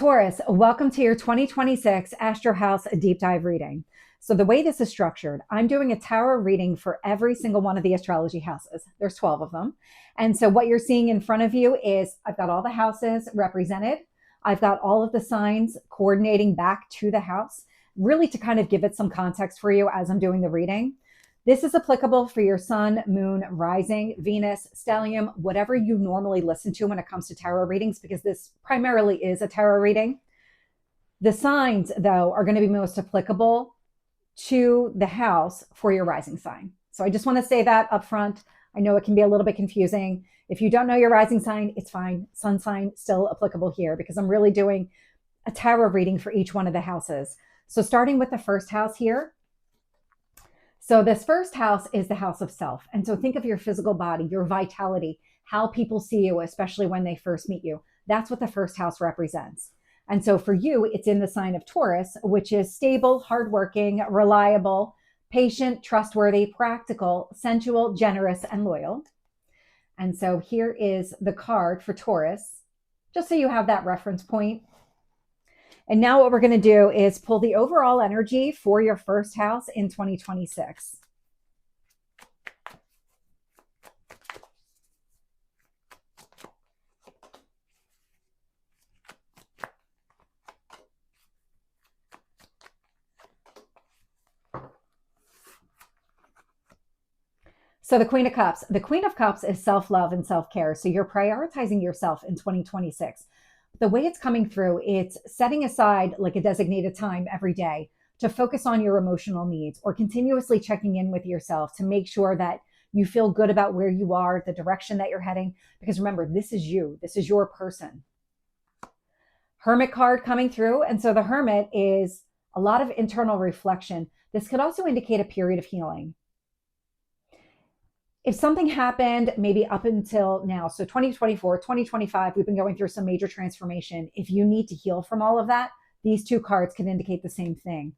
Taurus, welcome to your 2026 AstroHouse Deep Dive reading. So the way this is structured, I'm doing a tarot reading for every single one of the astrology houses. There's 12 of them. And so what you're seeing in front of you is I've got all the houses represented. I've got all of the signs coordinating back to the house, really to kind of give it some context for you as I'm doing the reading. This is applicable for your sun, moon, rising, Venus, stellium, whatever you normally listen to when it comes to tarot readings, because this primarily is a tarot reading. The signs, though, are going to be most applicable to the house for your rising sign. So I just want to say that up front. I know it can be a little bit confusing. If you don't know your rising sign, it's fine. Sun sign still applicable here because I'm really doing a tarot reading for each one of the houses. So starting with the first house here. So this first house is the house of self. And so think of your physical body, your vitality, how people see you, especially when they first meet you. That's what the first house represents. And so for you, it's in the sign of Taurus, which is stable, hardworking, reliable, patient, trustworthy, practical, sensual, generous, and loyal. And so here is the card for Taurus, just so you have that reference point. And now what we're going to do is pull the overall energy for your first house in 2026. So the Queen of Cups. The Queen of Cups is self-love and self-care. So you're prioritizing yourself in 2026. The way it's coming through, it's setting aside like a designated time every day to focus on your emotional needs or continuously checking in with yourself to make sure that you feel good about where you are, the direction that you're heading. Because remember, this is you. This is your person. Hermit card coming through. And so the Hermit is a lot of internal reflection. This could also indicate a period of healing. If something happened maybe up until now, so 2024, 2025, we've been going through some major transformation. If you need to heal from all of that, these two cards can indicate the same thing.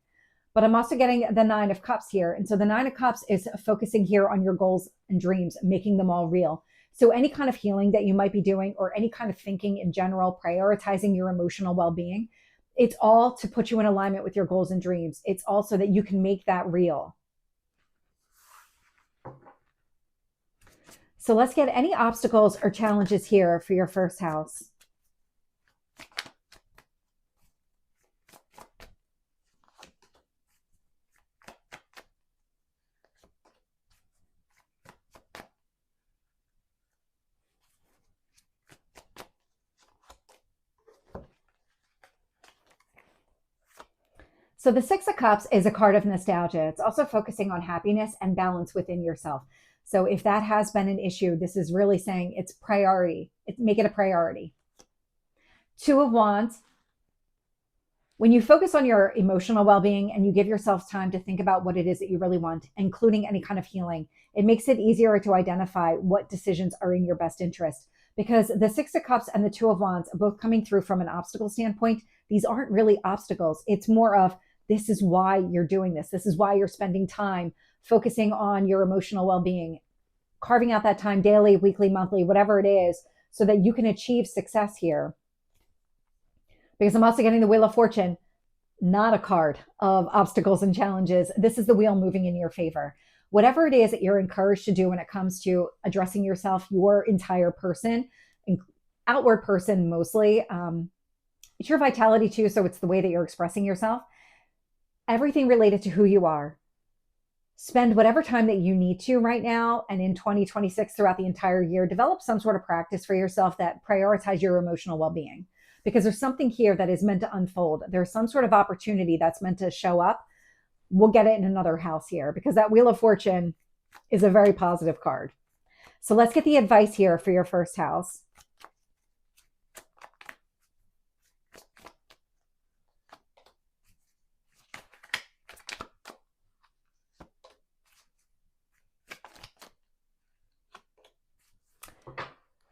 But I'm also getting the Nine of Cups here. And so the Nine of Cups is focusing here on your goals and dreams, making them all real. So any kind of healing that you might be doing or any kind of thinking in general, prioritizing your emotional well-being, it's all to put you in alignment with your goals and dreams. It's also that you can make that real. So let's get any obstacles or challenges here for your first house. So the Six of Cups is a card of nostalgia. It's also focusing on happiness and balance within yourself. So if that has been an issue, this is really saying it's priority. Make it a priority. Two of Wands. When you focus on your emotional well-being and you give yourself time to think about what it is that you really want, including any kind of healing, it makes it easier to identify what decisions are in your best interest. Because the Six of Cups and the Two of Wands, both coming through from an obstacle standpoint, these aren't really obstacles. It's more of, this is why you're doing this. This is why you're spending time focusing on your emotional well-being, carving out that time daily, weekly, monthly, whatever it is, so that you can achieve success here. Because I'm also getting the Wheel of Fortune, not a card of obstacles and challenges. This is the wheel moving in your favor. Whatever it is that you're encouraged to do when it comes to addressing yourself, your entire person, outward person mostly, it's your vitality too, so it's the way that you're expressing yourself. Everything related to who you are. Spend whatever time that you need to right now and in 2026 throughout the entire year, develop some sort of practice for yourself that prioritize your emotional well-being. Because there's something here that is meant to unfold. There's some sort of opportunity that's meant to show up. We'll get it in another house here because that Wheel of Fortune is a very positive card. So let's get the advice here for your first house.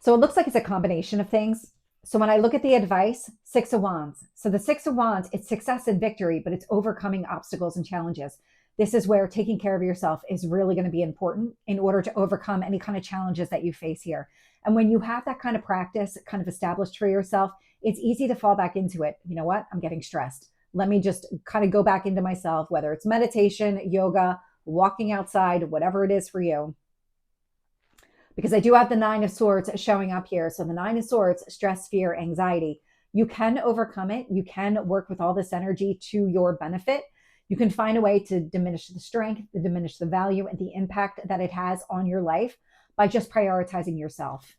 So it looks like it's a combination of things. So when I look at the advice, Six of Wands. So the Six of Wands, it's success and victory, but it's overcoming obstacles and challenges. This is where taking care of yourself is really going to be important in order to overcome any kind of challenges that you face here. And when you have that kind of practice kind of established for yourself, it's easy to fall back into it. You know what? I'm getting stressed. Let me just kind of go back into myself, whether it's meditation, yoga, walking outside, whatever it is for you. Because I do have the Nine of Swords showing up here. So the Nine of Swords, stress, fear, anxiety. You can overcome it. You can work with all this energy to your benefit. You can find a way to diminish the strength, to diminish the value and the impact that it has on your life by just prioritizing yourself.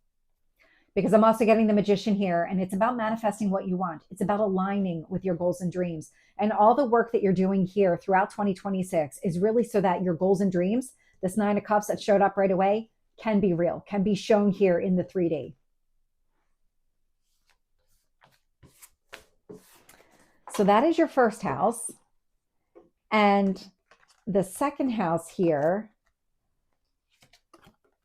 Because I'm also getting the Magician here, and it's about manifesting what you want. It's about aligning with your goals and dreams. And all the work that you're doing here throughout 2026 is really so that your goals and dreams, this Nine of Cups that showed up right away, can be real, can be shown here in the 3D. So that is your first house. And the second house here,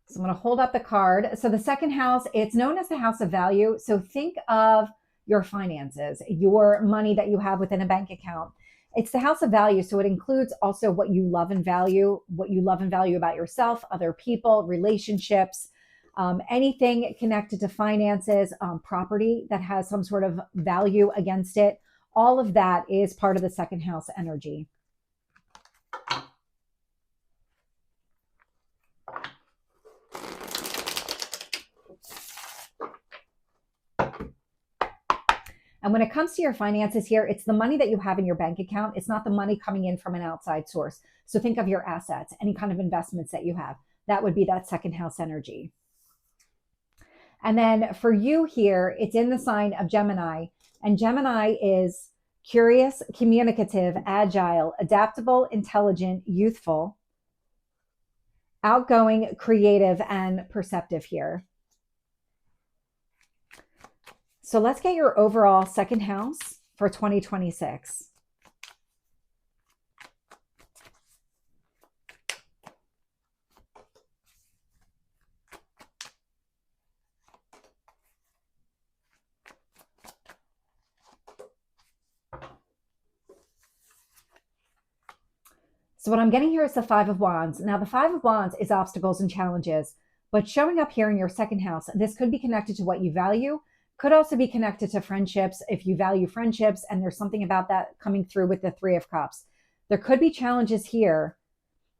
so I'm going to hold up the card. So the second house, it's known as the house of value. So think of your finances, your money that you have within a bank account. It's the house of value. So it includes also what you love and value about yourself, other people, relationships, anything connected to finances, property that has some sort of value against it. All of that is part of the second house energy. And when it comes to your finances here, it's the money that you have in your bank account. It's not the money coming in from an outside source. So think of your assets, any kind of investments that you have. That would be that second house energy. And then for you here, it's in the sign of Gemini. And Gemini is curious, communicative, agile, adaptable, intelligent, youthful, outgoing, creative, and perceptive here. So let's get your overall second house for 2026. So what I'm getting here is the Five of Wands. Now, the Five of Wands is obstacles and challenges, but showing up here in your second house, this could be connected to what you value, could also be connected to friendships if you value friendships, and there's something about that coming through with the Three of Cups. There could be challenges here,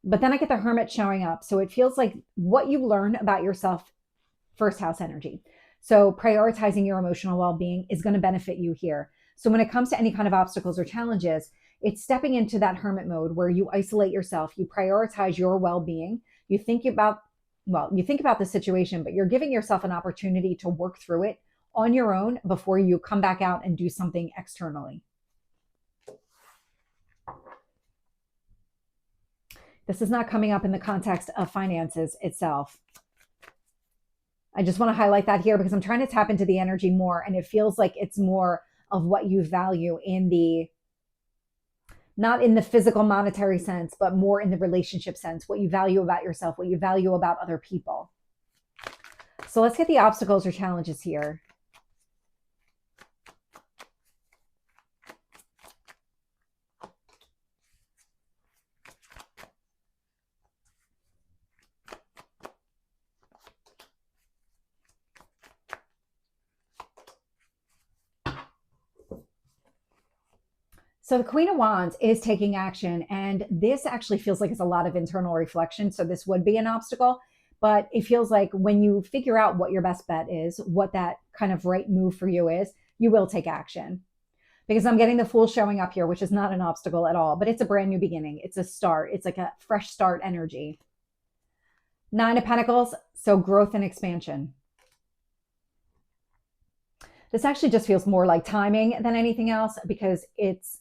but then I get the Hermit showing up. So it feels like what you learn about yourself, first house energy. So prioritizing your emotional well-being is going to benefit you here. So when it comes to any kind of obstacles or challenges, it's stepping into that hermit mode where you isolate yourself, you prioritize your well-being, you think about the situation, but you're giving yourself an opportunity to work through it on your own before you come back out and do something externally. This is not coming up in the context of finances itself. I just want to highlight that here because I'm trying to tap into the energy more, and it feels like it's more of what you value in the, not in the physical monetary sense, but more in the relationship sense, what you value about yourself, what you value about other people. So let's get the obstacles or challenges here. So the Queen of Wands is taking action, and this actually feels like it's a lot of internal reflection. So this would be an obstacle, but it feels like when you figure out what your best bet is, what that kind of right move for you is, you will take action. Because I'm getting the Fool showing up here, which is not an obstacle at all, but it's a brand new beginning. It's a start. It's like a fresh start energy. Nine of Pentacles, so growth and expansion. This actually just feels more like timing than anything else because it's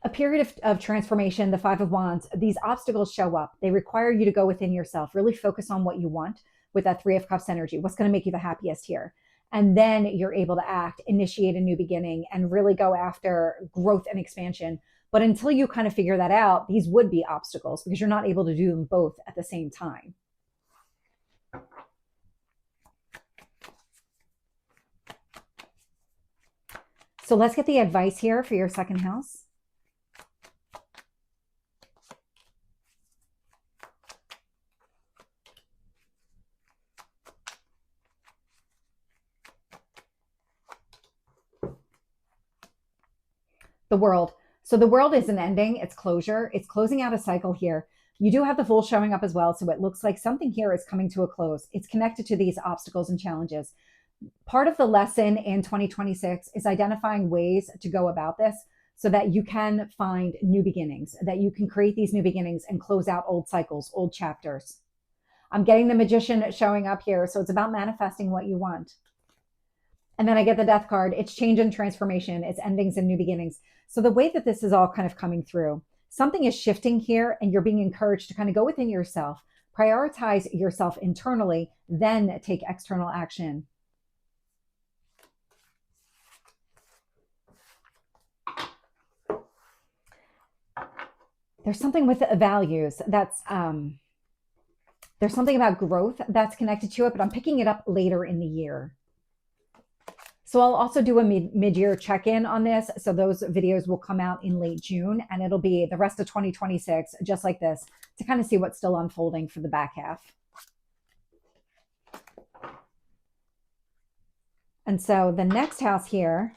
a period of transformation. The Five of Wands, these obstacles show up. They require you to go within yourself, really focus on what you want with that Three of Cups energy. What's going to make you the happiest here? And then you're able to act, initiate a new beginning, and really go after growth and expansion. But until you kind of figure that out, these would be obstacles because you're not able to do them both at the same time. So let's get the advice here for your second house. The World. So the World is an ending. It's closure. It's closing out a cycle here. You do have the Fool showing up as well. So it looks like something here is coming to a close. It's connected to these obstacles and challenges. Part of the lesson in 2026 is identifying ways to go about this so that you can find new beginnings, that you can create these new beginnings and close out old cycles, old chapters. I'm getting the Magician showing up here. So it's about manifesting what you want. And then I get the Death card. It's change and transformation. It's endings and new beginnings. So the way that this is all kind of coming through, something is shifting here and you're being encouraged to kind of go within yourself, prioritize yourself internally, then take external action. There's something with the values that's, there's something about growth that's connected to it, but I'm picking it up later in the year. So I'll also do a mid-year check-in on this. So those videos will come out in late June and it'll be the rest of 2026, just like this, to kind of see what's still unfolding for the back half. And so the next house here,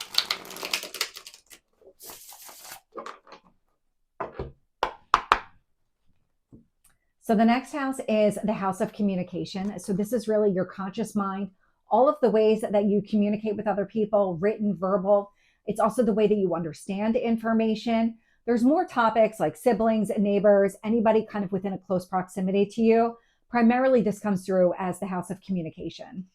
so the next house is the house of communication. So this is really your conscious mind, all of the ways that you communicate with other people, written, verbal. It's also the way that you understand information. There's more topics like siblings, neighbors, anybody kind of within a close proximity to you. Primarily, this comes through as the house of communication.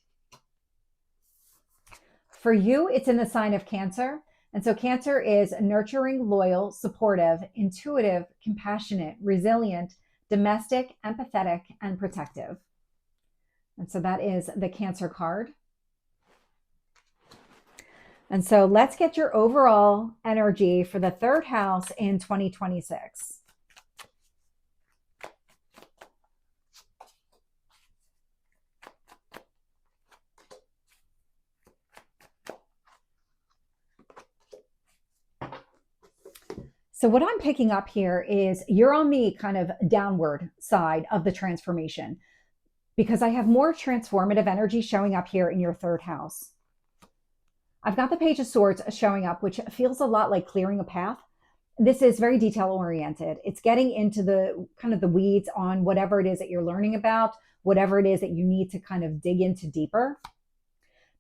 For you, it's in the sign of Cancer. And so Cancer is nurturing, loyal, supportive, intuitive, compassionate, resilient, domestic, empathetic, and protective. And so that is the Cancer card. And so let's get your overall energy for the third house in 2026. So what I'm picking up here is you're on the kind of downward side of the transformation, because I have more transformative energy showing up here in your third house. I've got the Page of Swords showing up, which feels a lot like clearing a path. This is very detail oriented. It's getting into the kind of the weeds on whatever it is that you're learning about, whatever it is that you need to kind of dig into deeper.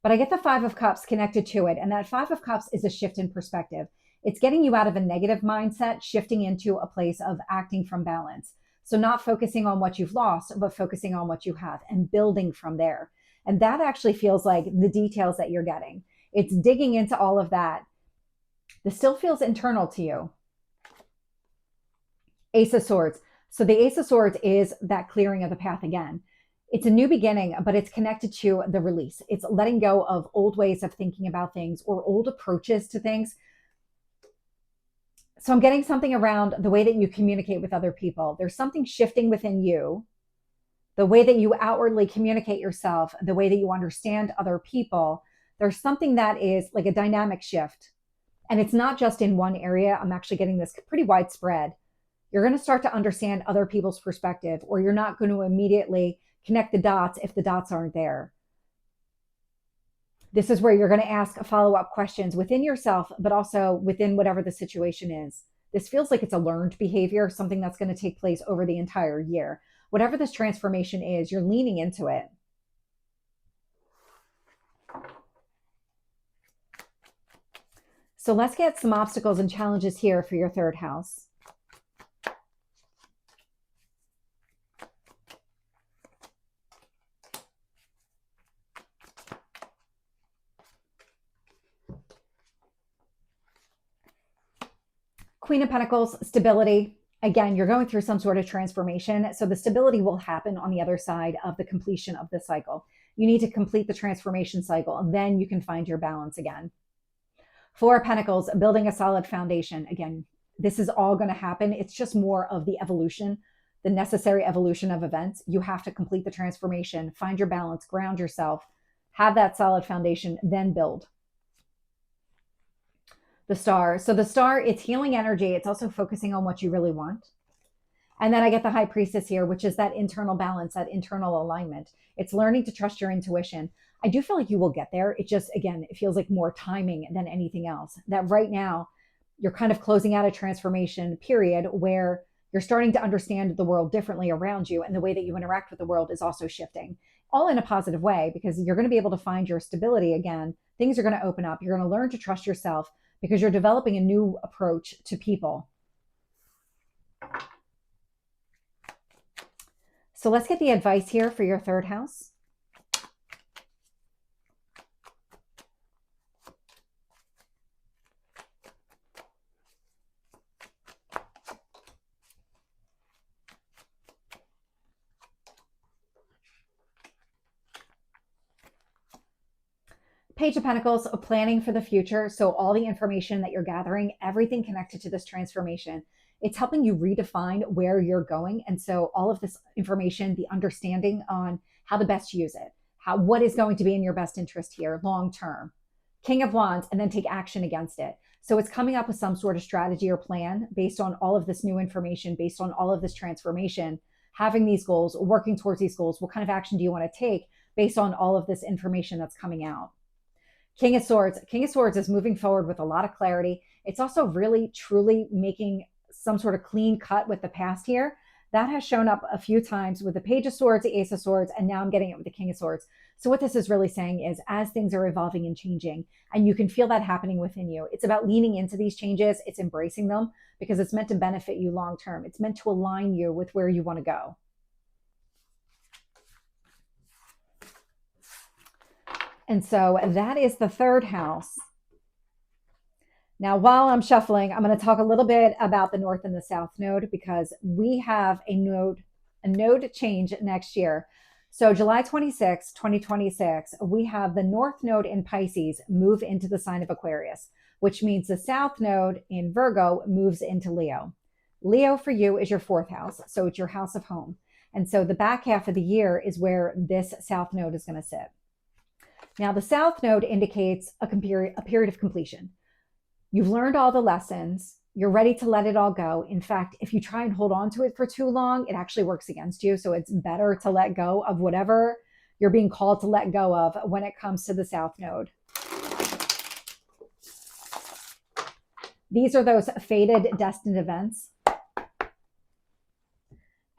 But I get the Five of Cups connected to it. And that Five of Cups is a shift in perspective. It's getting you out of a negative mindset, shifting into a place of acting from balance. So not focusing on what you've lost, but focusing on what you have and building from there. And that actually feels like the details that you're getting. It's digging into all of that. This still feels internal to you. Ace of Swords. So the Ace of Swords is that clearing of the path again. It's a new beginning, but it's connected to the release. It's letting go of old ways of thinking about things or old approaches to things. So I'm getting something around the way that you communicate with other people. There's something shifting within you, the way that you outwardly communicate yourself, the way that you understand other people. There's something that is like a dynamic shift. And it's not just in one area. I'm actually getting this pretty widespread. You're going to start to understand other people's perspective, or you're not going to immediately connect the dots if the dots aren't there. This is where you're going to ask follow-up questions within yourself, but also within whatever the situation is. This feels like it's a learned behavior, something that's going to take place over the entire year. Whatever this transformation is, you're leaning into it. So let's get some obstacles and challenges here for your third house. Queen of Pentacles, stability. Again, you're going through some sort of transformation. So the stability will happen on the other side of the completion of the cycle. You need to complete the transformation cycle, and then you can find your balance again. Four of Pentacles, building a solid foundation. Again, this is all going to happen. It's just more of the evolution, the necessary evolution of events. You have to complete the transformation, find your balance, ground yourself, have that solid foundation, then build. The Star. So the Star, it's healing energy. It's also focusing on what you really want. And then I get the High Priestess here, which is that internal balance, that internal alignment. It's learning to trust your intuition. I do feel like you will get there. It just, again, it feels like more timing than anything else. That right now, you're kind of closing out a transformation period where you're starting to understand the world differently around you, and the way that you interact with the world is also shifting, all in a positive way, because you're going to be able to find your stability again. Things are going to open up. You're going to learn to trust yourself because you're developing a new approach to people. So let's get the advice here for your third house. Page of Pentacles, planning for the future. So all the information that you're gathering, everything connected to this transformation, it's helping you redefine where you're going. And so all of this information, the understanding on how to best use it, what is going to be in your best interest here long term. King of Wands, and then take action against it. So it's coming up with some sort of strategy or plan based on all of this new information, based on all of this transformation, having these goals, working towards these goals. What kind of action do you want to take based on all of this information that's coming out? King of Swords. King of Swords is moving forward with a lot of clarity. It's also really, truly making some sort of clean cut with the past here. That has shown up a few times with the Page of Swords, the Ace of Swords, and now I'm getting it with the King of Swords. So what this is really saying is, as things are evolving and changing, and you can feel that happening within you, it's about leaning into these changes. It's embracing them because it's meant to benefit you long term. It's meant to align you with where you want to go. And so that is the third house. Now, while I'm shuffling, I'm going to talk a little bit about the North and the South node, because we have a node change next year. So July 26, 2026, we have the North node in Pisces move into the sign of Aquarius, which means the South node in Virgo moves into Leo. Leo for you is your fourth house. So it's your house of home. And so the back half of the year is where this South node is going to sit. Now, the South node indicates a period of completion. You've learned all the lessons. You're ready to let it all go. In fact, if you try and hold on to it for too long, it actually works against you. So it's better to let go of whatever you're being called to let go of when it comes to the South node. These are those fated, destined events.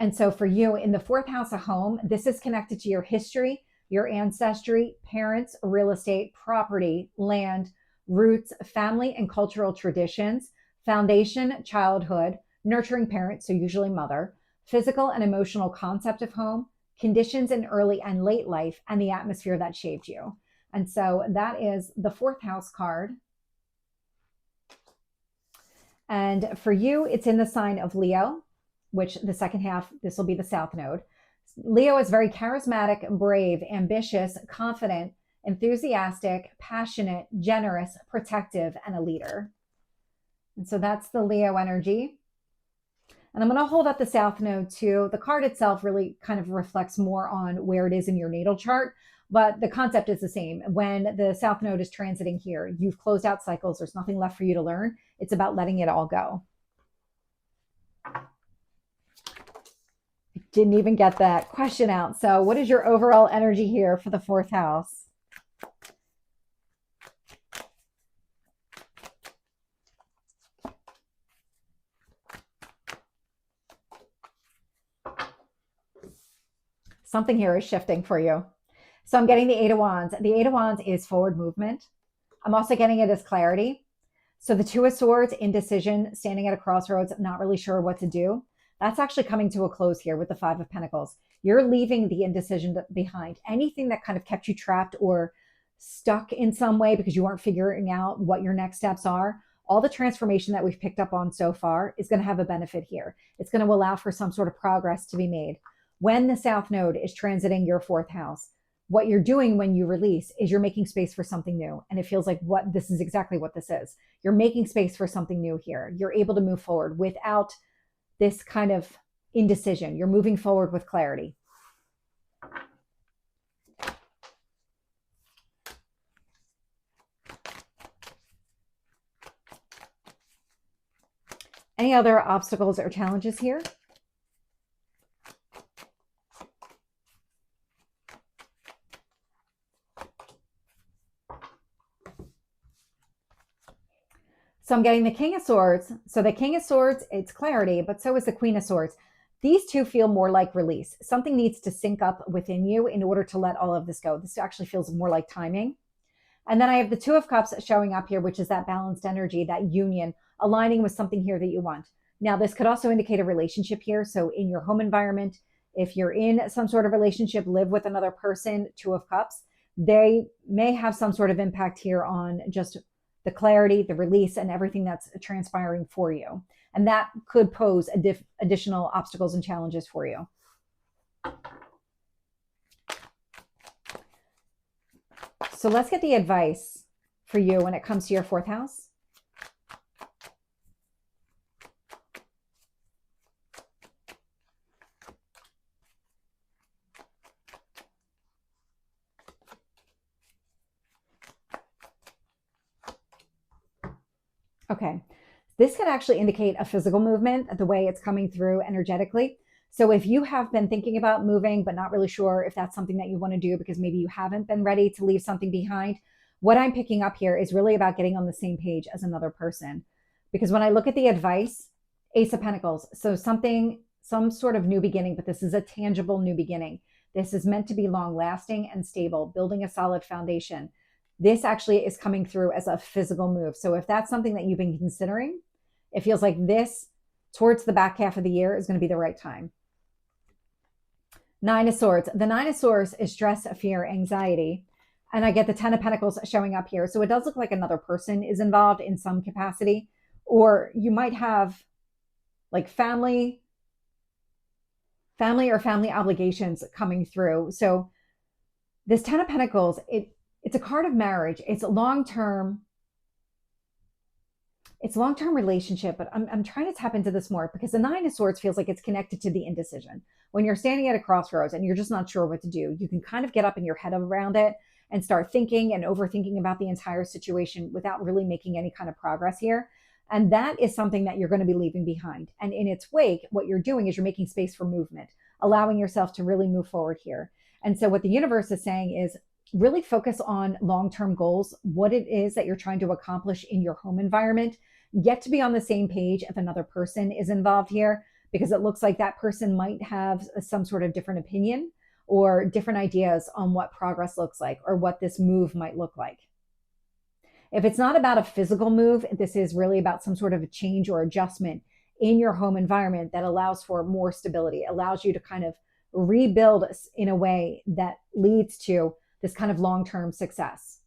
And so for you in the fourth house of home, this is connected to your history, your ancestry, parents, real estate, property, land, roots, family and cultural traditions, foundation, childhood, nurturing parents, so usually mother, physical and emotional concept of home, conditions in early and late life, and the atmosphere that shaped you. And so that is the fourth house card. And for you, it's in the sign of Leo, which the second half, this will be the South node. Leo is very charismatic, brave, ambitious, confident, enthusiastic, passionate, generous, protective, and a leader. And so that's the Leo energy. And I'm going to hold up the South node too. The card itself really kind of reflects more on where it is in your natal chart, but the concept is the same. When the South node is transiting here, you've closed out cycles. There's nothing left for you to learn. It's about letting it all go. Didn't even get that question out. So what is your overall energy here for the fourth house? Something here is shifting for you. So I'm getting the Eight of Wands. The Eight of Wands is forward movement. I'm also getting it as clarity. So the Two of Swords, indecision, standing at a crossroads, not really sure what to do. That's actually coming to a close here with the Five of Pentacles. You're leaving the indecision behind. Anything that kind of kept you trapped or stuck in some way because you weren't figuring out what your next steps are, all the transformation that we've picked up on so far is going to have a benefit here. It's going to allow for some sort of progress to be made. When the South node is transiting your fourth house, what you're doing when you release is you're making space for something new. And it feels like this is exactly what this is. You're making space for something new here. You're able to move forward without this kind of indecision. You're moving forward with clarity. Any other obstacles or challenges here? So I'm getting the King of Swords. So the King of Swords, it's clarity, but so is the Queen of Swords. These two feel more like release. Something needs to sync up within you in order to let all of this go. This actually feels more like timing. And then I have the Two of Cups showing up here, which is that balanced energy, that union, aligning with something here that you want. Now, this could also indicate a relationship here. So in your home environment, if you're in some sort of relationship, live with another person, Two of Cups, they may have some sort of impact here on just the clarity, the release, and everything that's transpiring for you. And that could pose additional obstacles and challenges for you. So let's get the advice for you when it comes to your fourth house. Okay, this could actually indicate a physical movement, the way it's coming through energetically. So if you have been thinking about moving, but not really sure if that's something that you want to do because maybe you haven't been ready to leave something behind, what I'm picking up here is really about getting on the same page as another person. Because when I look at the advice, Ace of Pentacles, so some sort of new beginning, but this is a tangible new beginning. This is meant to be long lasting and stable, building a solid foundation. This actually is coming through as a physical move. So if that's something that you've been considering, it feels like this towards the back half of the year is going to be the right time. Nine of Swords. The Nine of Swords is stress, fear, anxiety. And I get the Ten of Pentacles showing up here. So it does look like another person is involved in some capacity, or you might have like family or family obligations coming through. So this Ten of Pentacles, it's a card of marriage. It's a long-term relationship, but I'm trying to tap into this more because the Nine of Swords feels like it's connected to the indecision. When you're standing at a crossroads and you're just not sure what to do, you can kind of get up in your head around it and start thinking and overthinking about the entire situation without really making any kind of progress here. And that is something that you're going to be leaving behind. And in its wake, what you're doing is you're making space for movement, allowing yourself to really move forward here. And so what the universe is saying is really focus on long-term goals, what it is that you're trying to accomplish in your home environment. Get to be on the same page if another person is involved here, because it looks like that person might have some sort of different opinion or different ideas on what progress looks like or what this move might look like. If it's not about a physical move, this is really about some sort of a change or adjustment in your home environment that allows for more stability, allows you to kind of rebuild in a way that leads to this kind of long-term success.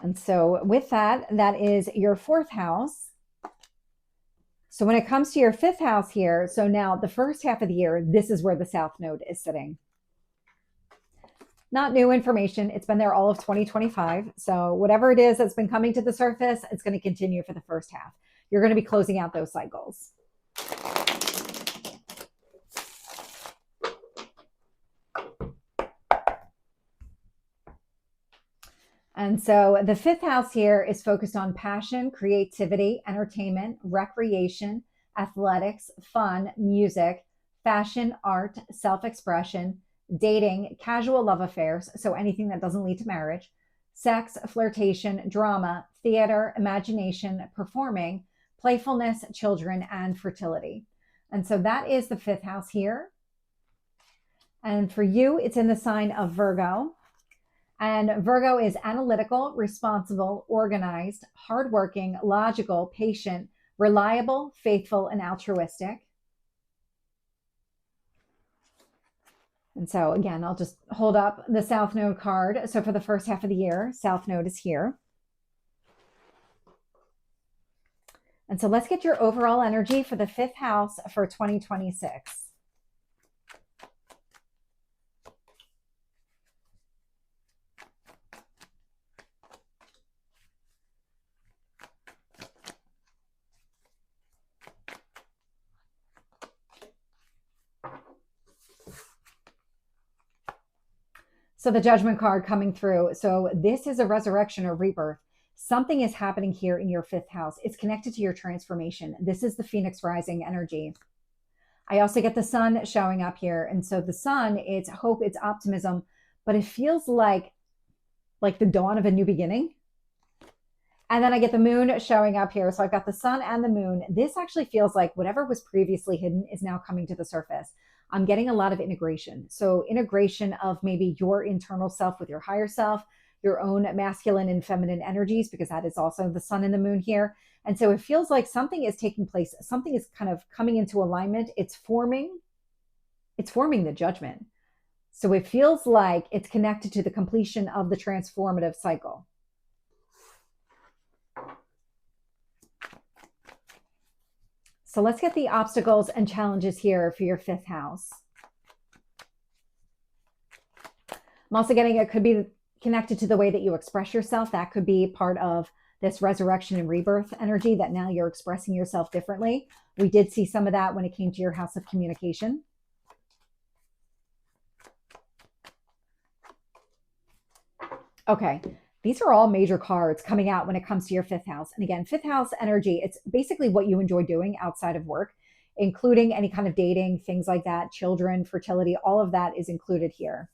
And so with that, that is your fourth house. So when it comes to your fifth house here, so now the first half of the year, this is where the South Node is sitting. Not new information. It's been there all of 2025. So whatever it is that's been coming to the surface, it's going to continue for the first half. You're going to be closing out those cycles. And so the fifth house here is focused on passion, creativity, entertainment, recreation, athletics, fun, music, fashion, art, self-expression, dating, casual love affairs, so anything that doesn't lead to marriage, sex, flirtation, drama, theater, imagination, performing, playfulness, children, and fertility. And so that is the fifth house here. And for you, it's in the sign of Virgo. And Virgo is analytical, responsible, organized, hardworking, logical, patient, reliable, faithful, and altruistic. And so again, I'll just hold up the South Node card. So for the first half of the year, South Node is here. And so let's get your overall energy for the fifth house for 2026. So the Judgment card coming through. So this is a resurrection or rebirth. Something is happening here in your fifth house. It's connected to your transformation. This is the Phoenix rising energy. I also get the sun showing up here. And so the sun, it's hope, it's optimism, but it feels like the dawn of a new beginning. And then I get the moon showing up here. So I've got the sun and the moon. This actually feels like whatever was previously hidden is now coming to the surface. I'm getting a lot of integration. So integration of maybe your internal self with your higher self, your own masculine and feminine energies, because that is also the sun and the moon here. And so it feels like something is taking place. Something is kind of coming into alignment. It's forming the judgment. So it feels like it's connected to the completion of the transformative cycle. So let's get the obstacles and challenges here for your 5th house. I'm also getting it could be connected to the way that you express yourself. That could be part of this resurrection and rebirth energy, that now you're expressing yourself differently. We did see some of that when it came to your house of communication. Okay, these are all major cards coming out when it comes to your 5th house. And again, 5th house energy, it's basically what you enjoy doing outside of work, including any kind of dating, things like that, children, fertility, all of that is included here.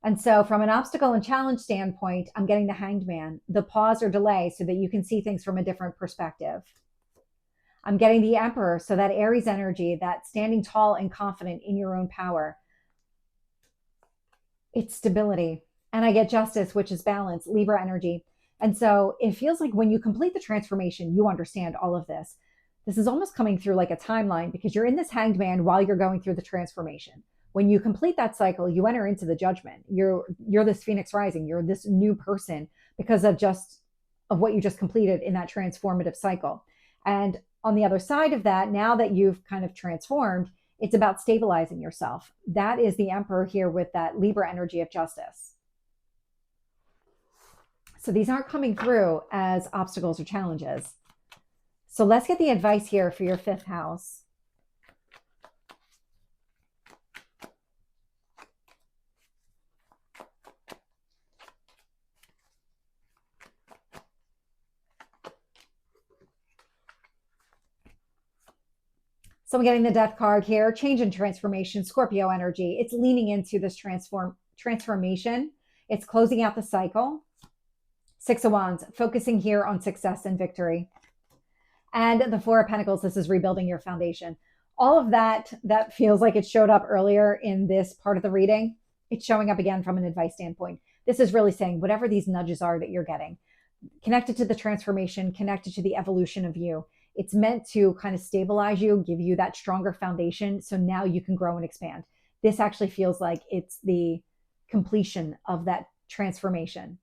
And so from an obstacle and challenge standpoint, I'm getting the Hanged Man, the pause or delay so that you can see things from a different perspective. I'm getting the Emperor, so that Aries energy, that standing tall and confident in your own power. It's stability. And I get Justice, which is balance, Libra energy. And so it feels like when you complete the transformation, you understand all of this. This is almost coming through like a timeline, because you're in this Hanged Man while you're going through the transformation. When you complete that cycle, you enter into the judgment. You're this Phoenix rising. You're this new person because of what you just completed in that transformative cycle. And on the other side of that, now that you've kind of transformed, it's about stabilizing yourself. That is the Emperor here with that Libra energy of Justice. So these aren't coming through as obstacles or challenges. So let's get the advice here for your 5th house. So I'm getting the Death card here, change and transformation, Scorpio energy. It's leaning into this transformation. It's closing out the cycle. 6 of Wands, focusing here on success and victory. And the 4 of Pentacles, this is rebuilding your foundation. All of that feels like it showed up earlier in this part of the reading. It's showing up again from an advice standpoint. This is really saying whatever these nudges are that you're getting, connected to the transformation, connected to the evolution of you. It's meant to kind of stabilize you, give you that stronger foundation, so now you can grow and expand. This actually feels like it's the completion of that transformation.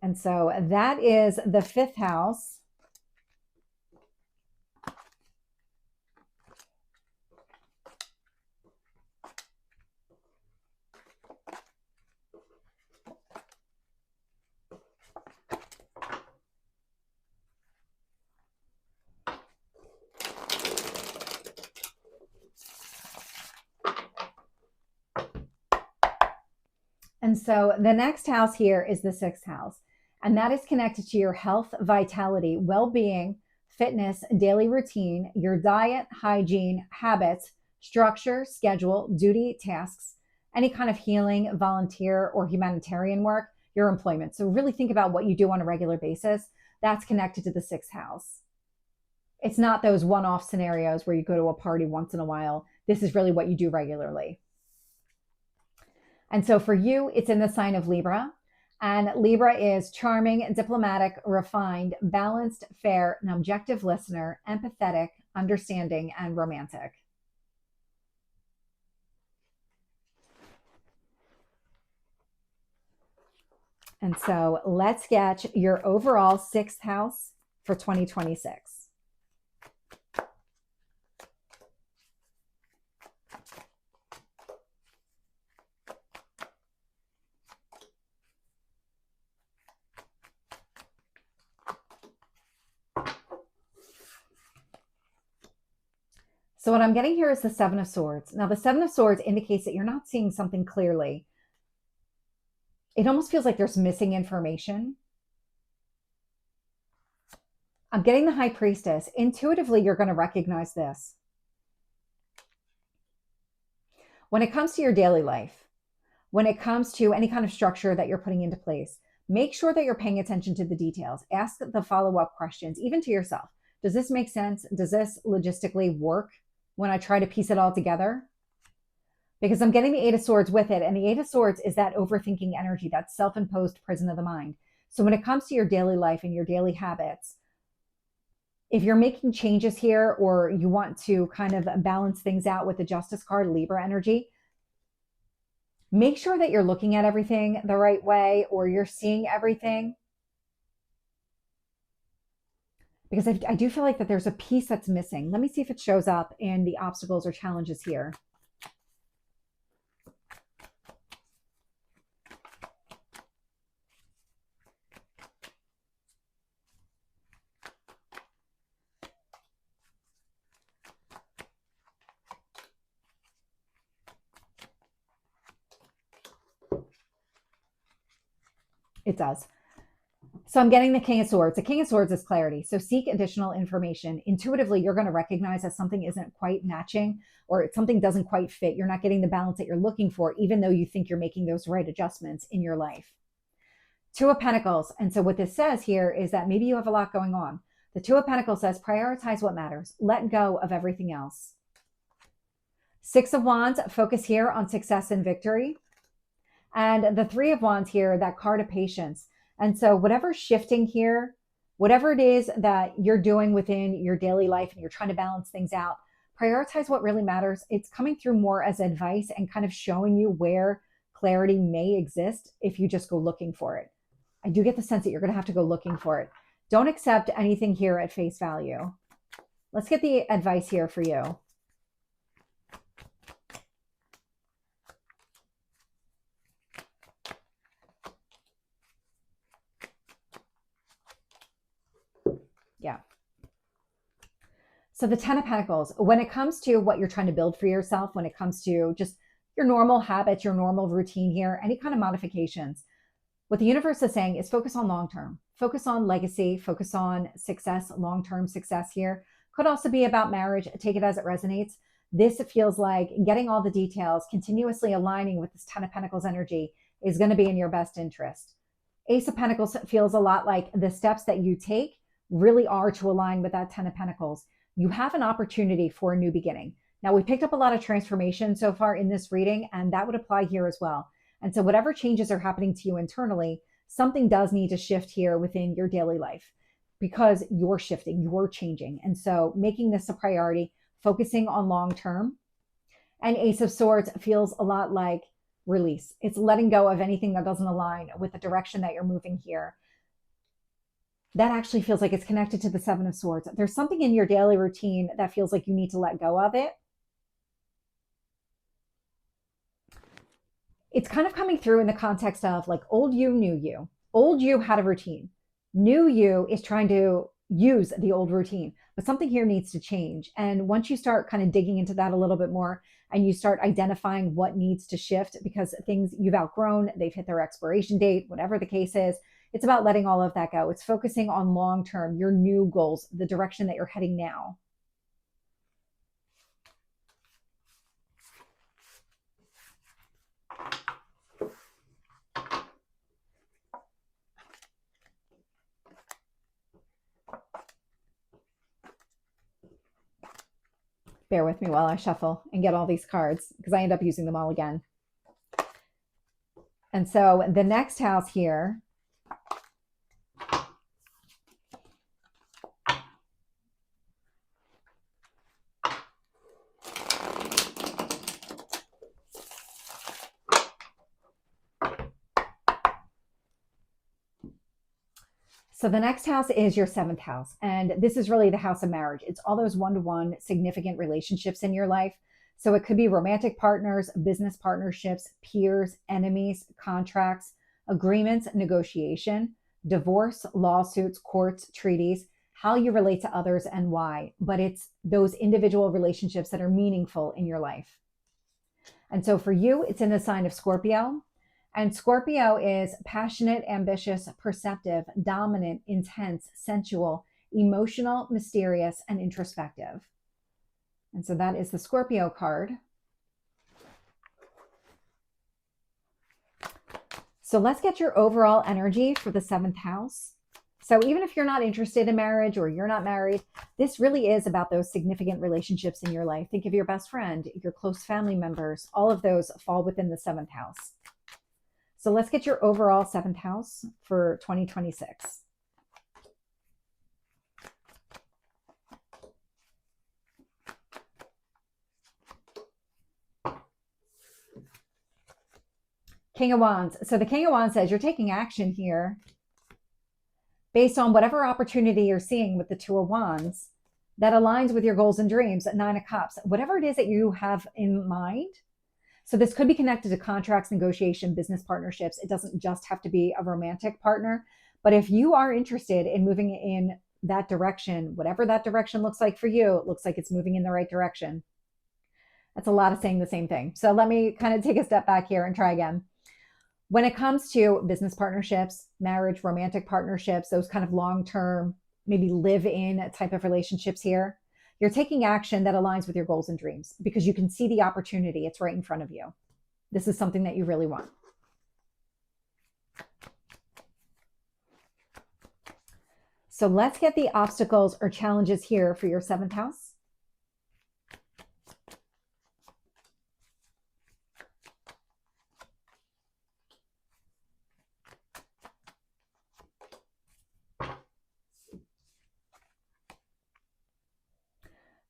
And so that is the 5th house. And so the next house here is the 6th house, and that is connected to your health, vitality, well-being, fitness, daily routine, your diet, hygiene, habits, structure, schedule, duty, tasks, any kind of healing, volunteer, or humanitarian work, your employment. So really think about what you do on a regular basis. That's connected to the 6th house. It's not those one-off scenarios where you go to a party once in a while. This is really what you do regularly. And so for you, it's in the sign of Libra. And Libra is charming, diplomatic, refined, balanced, fair, an objective listener, empathetic, understanding, and romantic. And so let's get your overall 6th house for 2026. So what I'm getting here is the 7 of Swords. Now, the 7 of Swords indicates that you're not seeing something clearly. It almost feels like there's missing information. I'm getting the High Priestess. Intuitively, you're going to recognize this. When it comes to your daily life, when it comes to any kind of structure that you're putting into place, make sure that you're paying attention to the details. Ask the follow-up questions, even to yourself. Does this make sense? Does this logistically work when I try to piece it all together? Because I'm getting the Eight of Swords with it. And the Eight of Swords is that overthinking energy, that self-imposed prison of the mind. So when it comes to your daily life and your daily habits, if you're making changes here or you want to kind of balance things out with the Justice card, Libra energy, make sure that you're looking at everything the right way or you're seeing everything. Because I do feel like that there's a piece that's missing. Let me see if it shows up in the obstacles or challenges here. It does. So I'm getting the King of Swords. The King of Swords is clarity. So seek additional information. Intuitively, you're going to recognize that something isn't quite matching or something doesn't quite fit. You're not getting the balance that you're looking for, even though you think you're making those right adjustments in your life. Two of Pentacles. And so what this says here is that maybe you have a lot going on. The Two of Pentacles says prioritize what matters. Let go of everything else. Six of Wands, focus here on success and victory. And the Three of Wands here, that card of patience. And so whatever's shifting here, whatever it is that you're doing within your daily life and you're trying to balance things out, prioritize what really matters. It's coming through more as advice and kind of showing you where clarity may exist if you just go looking for it. I do get the sense that you're going to have to go looking for it. Don't accept anything here at face value. Let's get the advice here for you. Yeah. So the Ten of Pentacles, when it comes to what you're trying to build for yourself, when it comes to just your normal habits, your normal routine here, any kind of modifications, what the universe is saying is focus on long-term, focus on legacy, focus on success, long-term success here. Could also be about marriage. Take it as it resonates. This feels like getting all the details, continuously aligning with this Ten of Pentacles energy is going to be in your best interest. Ace of Pentacles feels a lot like the steps that you take really are to align with that Ten of Pentacles. You have an opportunity for a new beginning. Now, we picked up a lot of transformation so far in this reading, and that would apply here as well. And so whatever changes are happening to you internally, something does need to shift here within your daily life because you're shifting, you're changing. And so making this a priority, focusing on long term. And Ace of Swords feels a lot like release. It's letting go of anything that doesn't align with the direction that you're moving here. That actually feels like it's connected to the Seven of Swords. There's something in your daily routine that feels like you need to let go of it. It's kind of coming through in the context of like old you, new you. Old you had a routine. New you is trying to use the old routine, but something here needs to change. And once you start kind of digging into that a little bit more and you start identifying what needs to shift because things you've outgrown, they've hit their expiration date, whatever the case is, it's about letting all of that go. It's focusing on long-term, your new goals, the direction that you're heading now. Bear with me while I shuffle and get all these cards because I end up using them all again. And so the next house here, so the next house is your seventh house. And this is really the house of marriage. It's all those one-to-one significant relationships in your life. So it could be romantic partners, business partnerships, peers, enemies, contracts, agreements, negotiation, divorce, lawsuits, courts, treaties, how you relate to others and why. But it's those individual relationships that are meaningful in your life. And so for you, it's in the sign of Scorpio. And Scorpio is passionate, ambitious, perceptive, dominant, intense, sensual, emotional, mysterious, and introspective. And so that is the Scorpio card. So let's get your overall energy for the 7th house. So even if you're not interested in marriage or you're not married, this really is about those significant relationships in your life. Think of your best friend, your close family members, all of those fall within the 7th house. So let's get your overall 7th house for 2026. King of Wands. So the King of Wands says you're taking action here based on whatever opportunity you're seeing with the 2 of Wands that aligns with your goals and dreams. At 9 of Cups, whatever it is that you have in mind. So this could be connected to contracts, negotiation, business partnerships. It doesn't just have to be a romantic partner. But if you are interested in moving in that direction, whatever that direction looks like for you, it looks like it's moving in the right direction. That's a lot of saying the same thing. So let me kind of take a step back here and try again. When it comes to business partnerships, marriage, romantic partnerships, those kind of long-term, maybe live-in type of relationships here, you're taking action that aligns with your goals and dreams because you can see the opportunity. It's right in front of you. This is something that you really want. So let's get the obstacles or challenges here for your 7th house.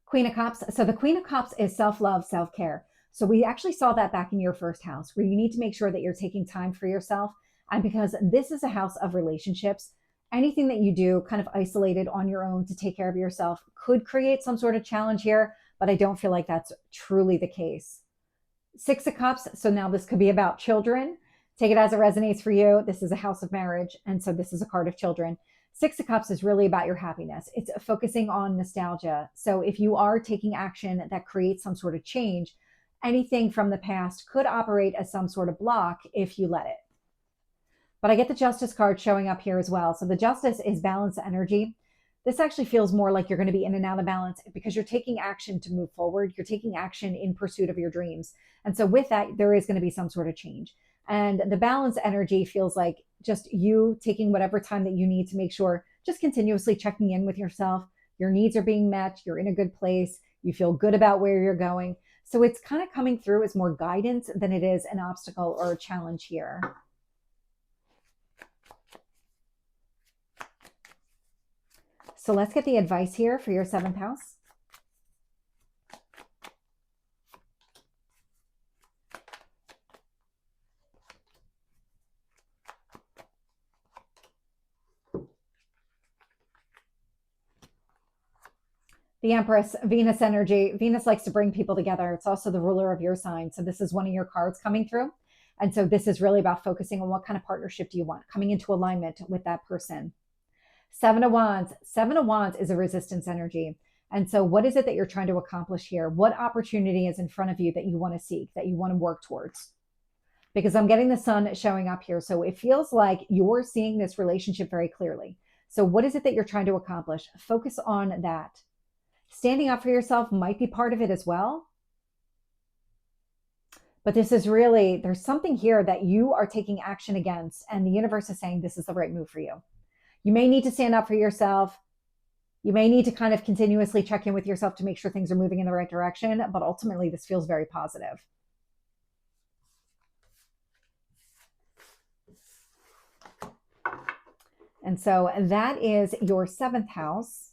Queen of Cups. So the Queen of Cups is self-love, self-care. So we actually saw that back in your 1st house where you need to make sure that you're taking time for yourself. And because this is a house of relationships, anything that you do kind of isolated on your own to take care of yourself could create some sort of challenge here, but I don't feel like that's truly the case. 6 of Cups. So now this could be about children. Take it as it resonates for you. This is a house of marriage. And so this is a card of children. 6 of Cups is really about your happiness. It's focusing on nostalgia. So if you are taking action that creates some sort of change, anything from the past could operate as some sort of block if you let it. But I get the Justice card showing up here as well. So the Justice is balance energy. This actually feels more like you're going to be in and out of balance because you're taking action to move forward. You're taking action in pursuit of your dreams. And so with that, there is going to be some sort of change. And the balance energy feels like just you taking whatever time that you need to make sure, just continuously checking in with yourself. Your needs are being met. You're in a good place. You feel good about where you're going. So it's kind of coming through as more guidance than it is an obstacle or a challenge here. So let's get the advice here for your 7th house. The Empress, Venus energy. Venus likes to bring people together. It's also the ruler of your sign. So this is one of your cards coming through. And so this is really about focusing on what kind of partnership do you want, coming into alignment with that person. 7 of Wands. 7 of Wands is a resistance energy. And so what is it that you're trying to accomplish here? What opportunity is in front of you that you want to seek, that you want to work towards? Because I'm getting the Sun showing up here. So it feels like you're seeing this relationship very clearly. So what is it that you're trying to accomplish? Focus on that. Standing up for yourself might be part of it as well. But this is really, there's something here that you are taking action against, and the universe is saying this is the right move for you. You may need to stand up for yourself. You may need to kind of continuously check in with yourself to make sure things are moving in the right direction, but ultimately this feels very positive. And so that is your 7th house.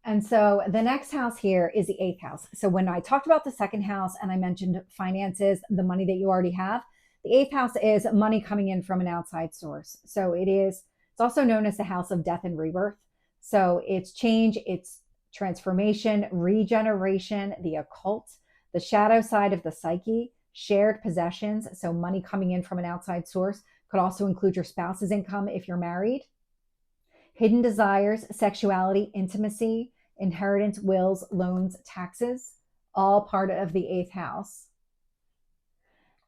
And so the next house here is the 8th house. So when I talked about the 2nd house and I mentioned finances, the money that you already have, the 8th house is money coming in from an outside source. So it's also known as the house of death and rebirth. So it's change, it's transformation, regeneration, the occult, the shadow side of the psyche, shared possessions, so money coming in from an outside source, could also include your spouse's income if you're married. Hidden desires, sexuality, intimacy, inheritance, wills, loans, taxes, all part of the 8th house.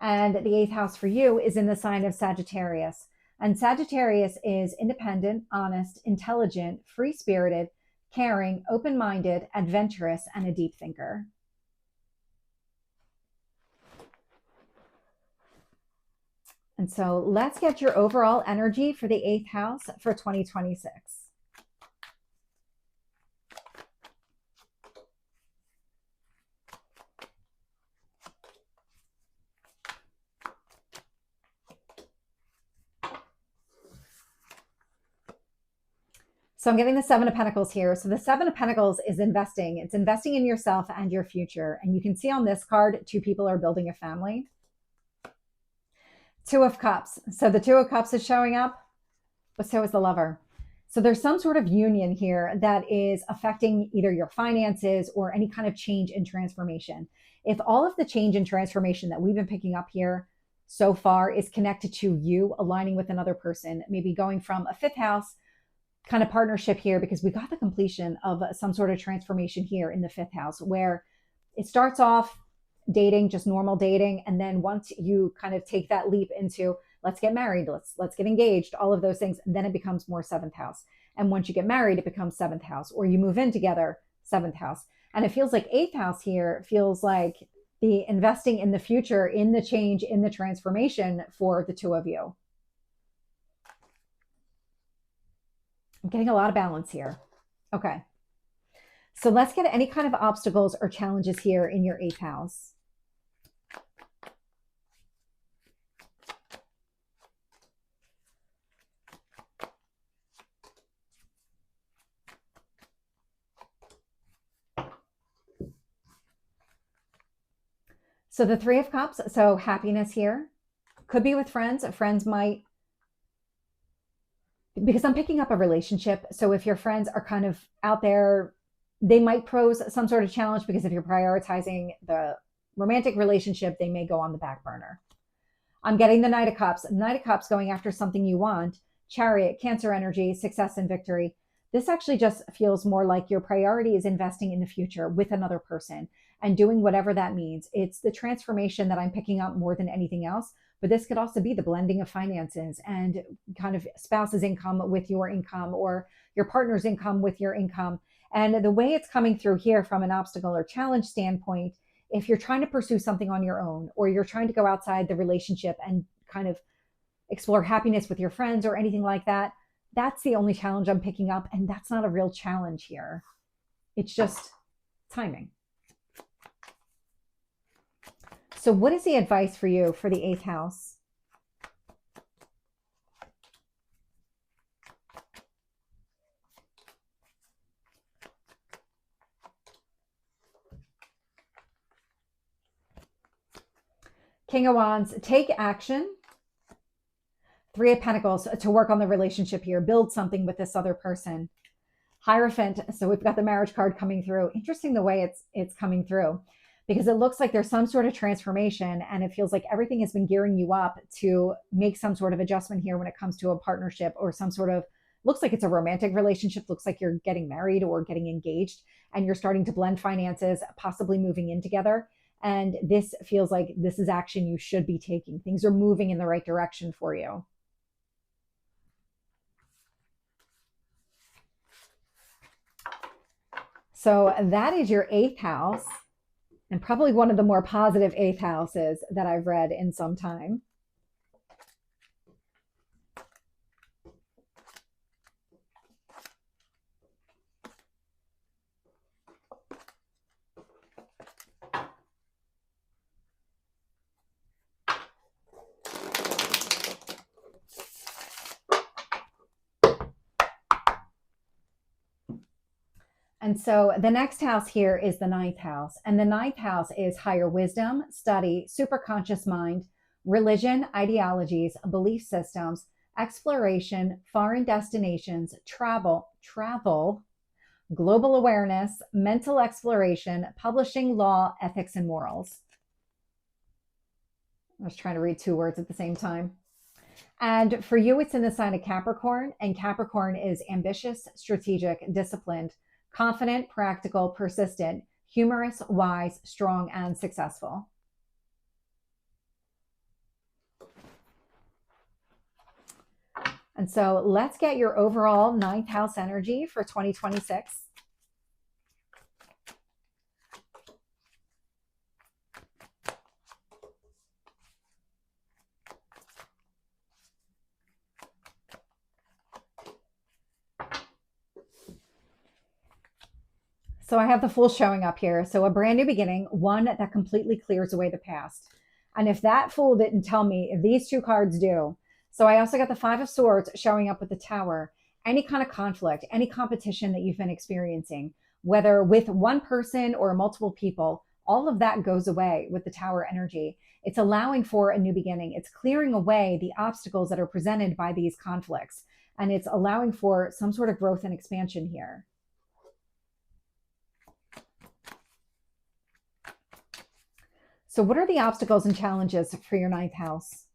And the 8th house for you is in the sign of Sagittarius. And Sagittarius is independent, honest, intelligent, free-spirited, caring, open-minded, adventurous, and a deep thinker. And so let's get your overall energy for the 8th house for 2026. So I'm getting the 7 of Pentacles here. So the 7 of Pentacles is investing. It's investing in yourself and your future. And you can see on this card, 2 people are building a family. 2 of Cups. So the 2 of Cups is showing up, but so is the Lover. So there's some sort of union here that is affecting either your finances or any kind of change and transformation. If all of the change and transformation that we've been picking up here so far is connected to you aligning with another person, maybe going from a 5th house kind of partnership here, because we got the completion of some sort of transformation here in the 5th house, where it starts off dating, just normal dating. And then once you kind of take that leap into let's get married, let's get engaged, all of those things, then it becomes more 7th house. And once you get married, it becomes 7th house, or you move in together, 7th house. And it feels like 8th house here feels like the investing in the future, in the change, in the transformation for the 2 of you. I'm getting a lot of balance here. Okay. So let's get any kind of obstacles or challenges here in your 8th house. So the 3 of Cups, so happiness here. Could be with friends. Friends might, because I'm picking up a relationship. So if your friends are kind of out there, they might pose some sort of challenge, because if you're prioritizing the romantic relationship, they may go on the back burner. I'm getting the Knight of Cups. Knight of Cups going after something you want. Chariot, Cancer energy, success and victory. This actually just feels more like your priority is investing in the future with another person and doing whatever that means. It's the transformation that I'm picking up more than anything else. But this could also be the blending of finances and kind of spouse's income with your income, or your partner's income with your income. And the way it's coming through here from an obstacle or challenge standpoint, if you're trying to pursue something on your own, or you're trying to go outside the relationship and kind of explore happiness with your friends or anything like that, that's the only challenge I'm picking up. And that's not a real challenge here. It's just timing. So what is the advice for you for the 8th house? King of Wands, take action. 3 of Pentacles, to work on the relationship here, build something with this other person. Hierophant, so we've got the marriage card coming through. Interesting the way it's coming through, because it looks like there's some sort of transformation, and it feels like everything has been gearing you up to make some sort of adjustment here when it comes to a partnership, or some sort of, looks like it's a romantic relationship, looks like you're getting married or getting engaged, and you're starting to blend finances, possibly moving in together. And this feels like this is action you should be taking. Things are moving in the right direction for you. So that is your 8th house, and probably one of the more positive 8th houses that I've read in some time. And so the next house here is the 9th house. And the 9th house is higher wisdom, study, superconscious mind, religion, ideologies, belief systems, exploration, foreign destinations, travel, global awareness, mental exploration, publishing, law, ethics, and morals. I was trying to read two words at the same time. And for you, it's in the sign of Capricorn. And Capricorn is ambitious, strategic, disciplined, confident, practical, persistent, humorous, wise, strong, and successful. And so let's get your overall ninth house energy for 2026. So I have the Fool showing up here. So a brand new beginning, one that completely clears away the past. And if that Fool didn't tell me, if these two cards do. So I also got the Five of Swords showing up with the Tower. Any kind of conflict, any competition that you've been experiencing, whether with one person or multiple people, all of that goes away with the Tower energy. It's allowing for a new beginning. It's clearing away the obstacles that are presented by these conflicts. And it's allowing for some sort of growth and expansion here. So what are the obstacles and challenges for your ninth house?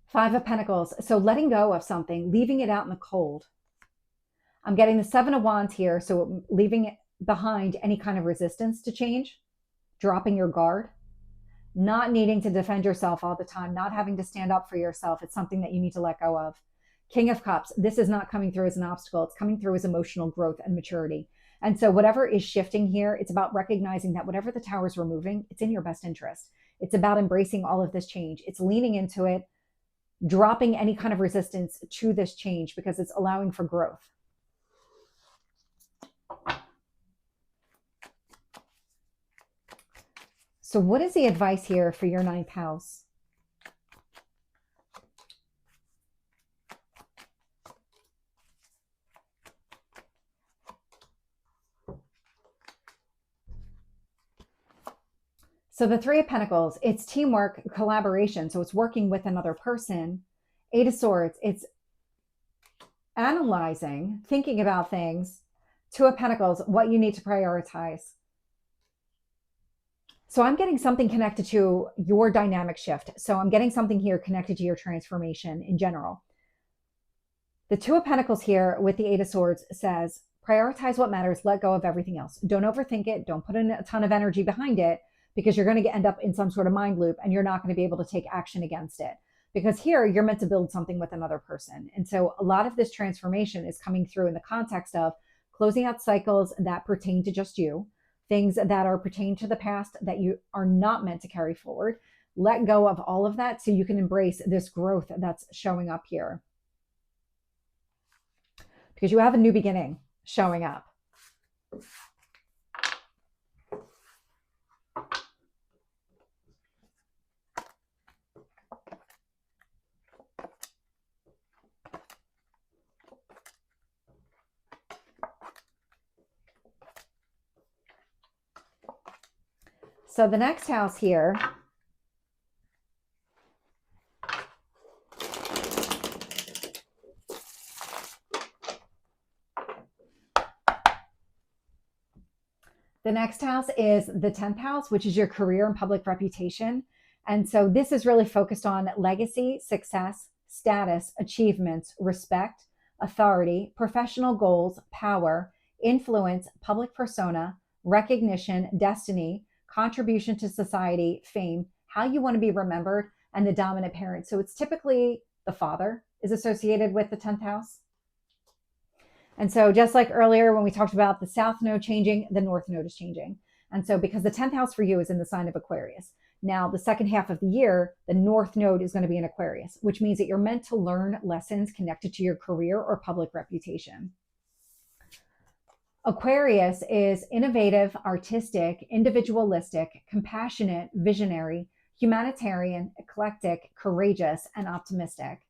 Five of Pentacles. So letting go of something, leaving it out in the cold. I'm getting the Seven of Wands here. So leaving it behind any kind of resistance to change, dropping your guard, not needing to defend yourself all the time, not having to stand up for yourself. It's something that you need to let go of. King of Cups. This is not coming through as an obstacle. It's coming through as emotional growth and maturity. And so whatever is shifting here, it's about recognizing that whatever the Tower is removing, it's in your best interest. It's about embracing all of this change. It's leaning into it, dropping any kind of resistance to this change because it's allowing for growth. So what is the advice here for your ninth house? So the Three of Pentacles, it's teamwork, collaboration. So it's working with another person. Eight of Swords, it's analyzing, thinking about things. Two of Pentacles, what you need to prioritize. So I'm getting something connected to your dynamic shift. So I'm getting something here connected to your transformation in general. The Two of Pentacles here with the Eight of Swords says, prioritize what matters, let go of everything else. Don't overthink it. Don't put in a ton of energy behind it because you're going to end up in some sort of mind loop and you're not going to be able to take action against it. Because here you're meant to build something with another person. And so a lot of this transformation is coming through in the context of closing out cycles that pertain to just you, things that are pertain to the past that you are not meant to carry forward. Let go of all of that so you can embrace this growth that's showing up here. Because you have a new beginning showing up. So the next house here, the next house is the 10th house, which is your career and public reputation. And so this is really focused on legacy, success, status, achievements, respect, authority, professional goals, power, influence, public persona, recognition, destiny, contribution to society, fame, how you want to be remembered, and the dominant parent. So it's typically the father is associated with the 10th house. And so just like earlier when we talked about the south node changing, the north node is changing. And so because the 10th house for you is in the sign of Aquarius. Now the second half of the year, the north node is going to be in Aquarius, which means that you're meant to learn lessons connected to your career or public reputation. Aquarius is innovative, artistic, individualistic, compassionate, visionary, humanitarian, eclectic, courageous, and optimistic.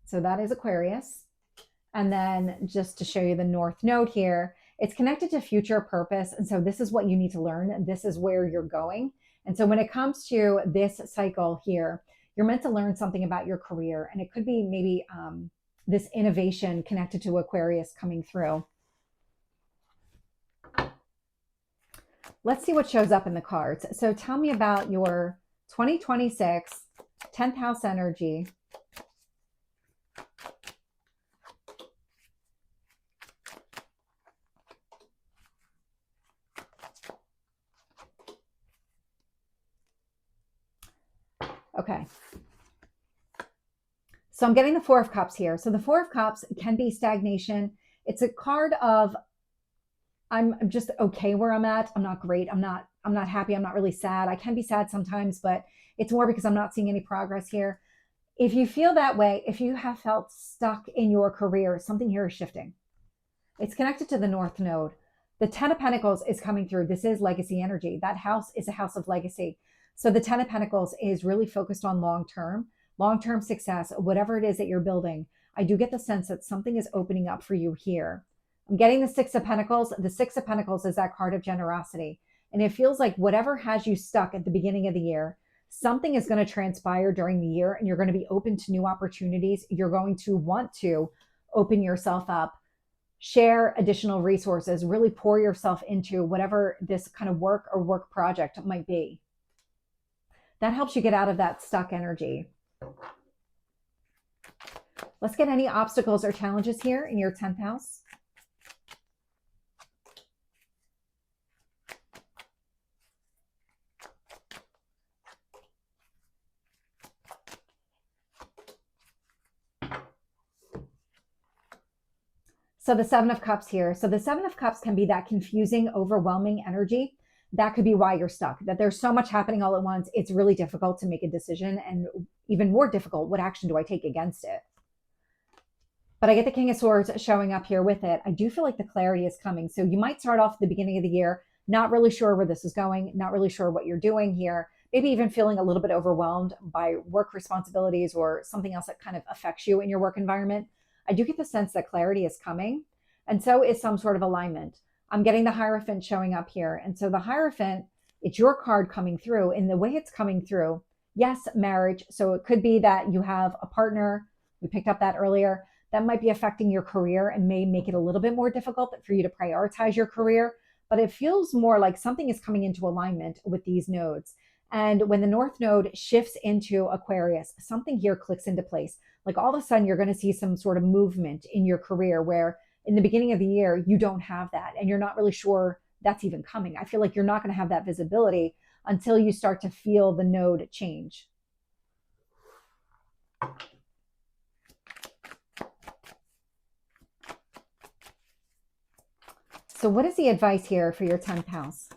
So that is Aquarius. And then just to show you the north node here, it's connected to future purpose. And so this is what you need to learn. This is where you're going. And so when it comes to this cycle here, You're meant to learn something about your career, and it could be maybe this innovation connected to Aquarius coming through. Let's see what shows up in the cards. So tell me about your 2026 10th house energy. Okay. So I'm getting the Four of Cups here. So the Four of Cups can be stagnation. It's a card of I'm just okay where I'm at. I'm not great. I'm not happy. I'm not really sad. I can be sad sometimes, but it's more because I'm not seeing any progress here. If you feel that way, if you have felt stuck in your career, something here is shifting. It's connected to the North Node. The Ten of Pentacles is coming through. This is legacy energy. That house is a house of legacy. So the Ten of Pentacles is really focused on long-term success, whatever it is that you're building. I do get the sense that something is opening up for you here. I'm getting the Six of Pentacles. The Six of Pentacles is that card of generosity. And it feels like whatever has you stuck at the beginning of the year, something is going to transpire during the year and you're going to be open to new opportunities. You're going to want to open yourself up, share additional resources, really pour yourself into whatever this kind of work or work project might be. That helps you get out of that stuck energy. Let's get any obstacles or challenges here in your 10th house. So the Seven of Cups here. So the Seven of Cups can be that confusing, overwhelming energy. That could be why you're stuck, that there's so much happening all at once. It's really difficult to make a decision, and even more difficult, what action do I take against it? But I get the King of Swords showing up here with it. I do feel like the clarity is coming. So you might start off at the beginning of the year, not really sure where this is going, not really sure what you're doing here, maybe even feeling a little bit overwhelmed by work responsibilities or something else that kind of affects you in your work environment. I do get the sense that clarity is coming, and so is some sort of alignment. I'm getting the Hierophant showing up here. And so the Hierophant, it's your card coming through. And the way it's coming through, yes, marriage. So it could be that you have a partner. We picked up that earlier. That might be affecting your career and may make it a little bit more difficult for you to prioritize your career. But it feels more like something is coming into alignment with these nodes. And when the North Node shifts into Aquarius, something here clicks into place. Like all of a sudden, you're going to see some sort of movement in your career where in the beginning of the year, you don't have that. And you're not really sure that's even coming. I feel like you're not going to have that visibility until you start to feel the node change. So what is the advice here for your 10th house?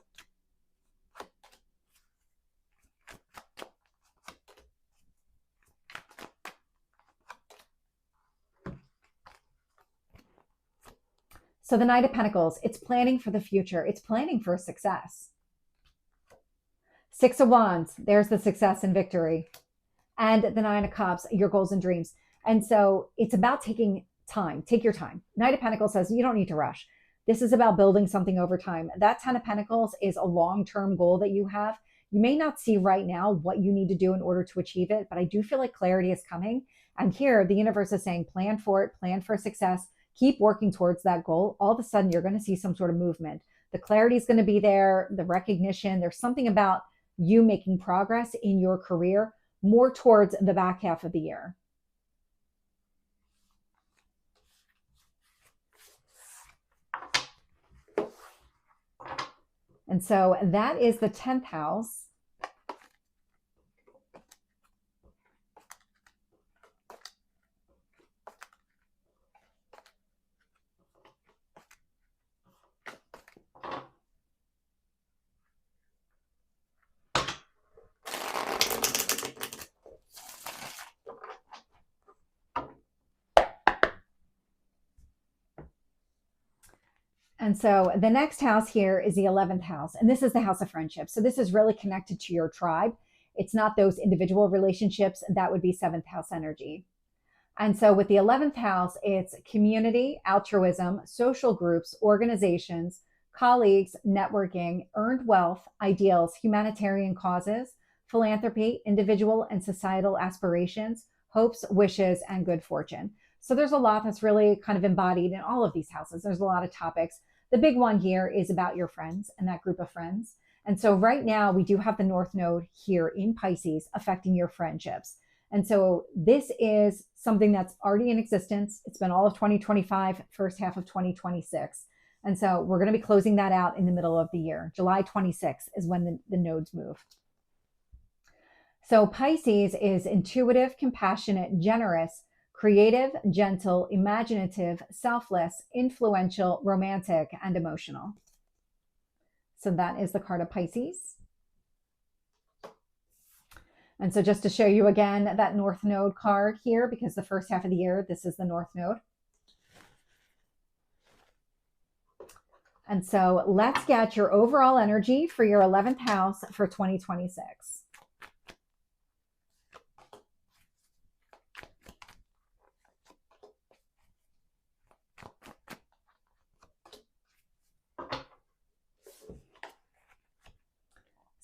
So the Knight of Pentacles, it's planning for the future. It's planning for success. Six of Wands, there's the success and victory. And the Nine of Cups, your goals and dreams. And so it's about taking time. Take your time. Knight of Pentacles says you don't need to rush. This is about building something over time. That Ten of Pentacles is a long-term goal that you have. You may not see right now what you need to do in order to achieve it, but I do feel like clarity is coming. And here the universe is saying, plan for it, plan for success. Keep working towards that goal. All of a sudden, you're going to see some sort of movement. The clarity is going to be there, the recognition. There's something about you making progress in your career more towards the back half of the year. And so that is the 10th house. And so the next house here is the 11th house, and this is the house of friendship. So this is really connected to your tribe. It's not those individual relationships. That would be 7th house energy. And so with the 11th house, it's community, altruism, social groups, organizations, colleagues, networking, earned wealth, ideals, humanitarian causes, philanthropy, individual and societal aspirations, hopes, wishes, and good fortune. So there's a lot that's really kind of embodied in all of these houses. There's a lot of topics. The big one here is about your friends and that group of friends. And so right now we do have the North Node here in Pisces affecting your friendships. And so this is something that's already in existence. It's been all of 2025, first half of 2026. And so we're going to be closing that out in the middle of the year. July 26th is when the nodes move. So Pisces is intuitive, compassionate, generous, creative, gentle, imaginative, selfless, influential, romantic, and emotional. So that is the card of Pisces. And so just to show you again that North Node card here, because the first half of the year, this is the North Node. And so let's get your overall energy for your 11th house for 2026.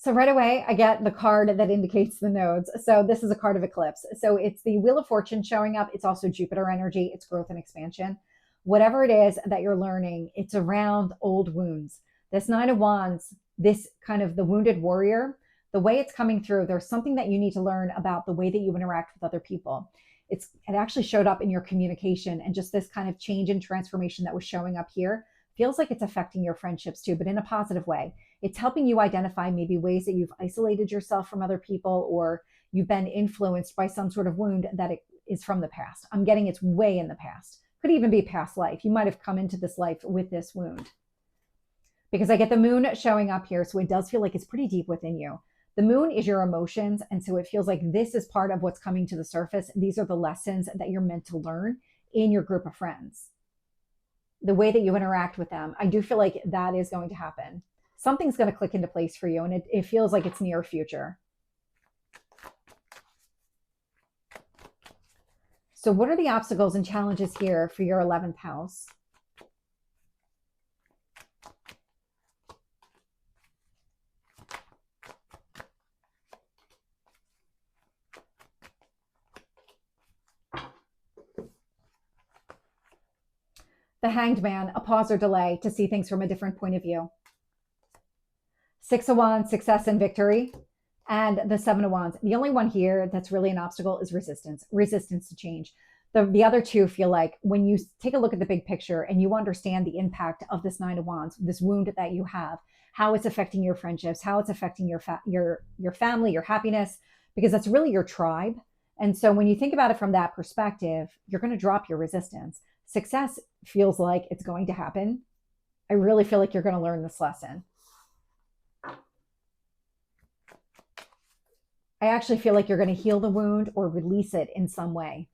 So right away, I get the card that indicates the nodes. So this is a card of eclipse. So it's the Wheel of Fortune showing up. It's also Jupiter energy. It's growth and expansion. Whatever it is that you're learning, it's around old wounds. This Nine of Wands, this kind of the wounded warrior, the way it's coming through, there's something that you need to learn about the way that you interact with other people. It actually showed up in your communication, and just this kind of change and transformation that was showing up here feels like it's affecting your friendships too, but in a positive way. It's helping you identify maybe ways that you've isolated yourself from other people, or you've been influenced by some sort of wound that it is from the past. I'm getting it's way in the past. Could even be past life. You might have come into this life with this wound. Because I get the moon showing up here, so it does feel like it's pretty deep within you. The moon is your emotions, and so it feels like this is part of what's coming to the surface. These are the lessons that you're meant to learn in your group of friends. The way that you interact with them, I do feel like that is going to happen. Something's going to click into place for you, and it feels like it's near future. So what are the obstacles and challenges here for your 11th house? The Hanged Man, a pause or delay to see things from a different point of view. Six of Wands, success and victory. And the Seven of Wands. The only one here that's really an obstacle is resistance to change. The other two feel like when you take a look at the big picture and you understand the impact of this Nine of Wands, this wound that you have, how it's affecting your friendships, how it's affecting your family, your happiness, because that's really your tribe. And so when you think about it from that perspective, you're going to drop your resistance. Success feels like it's going to happen. I really feel like you're going to learn this lesson. I actually feel like you're going to heal the wound or release it in some way.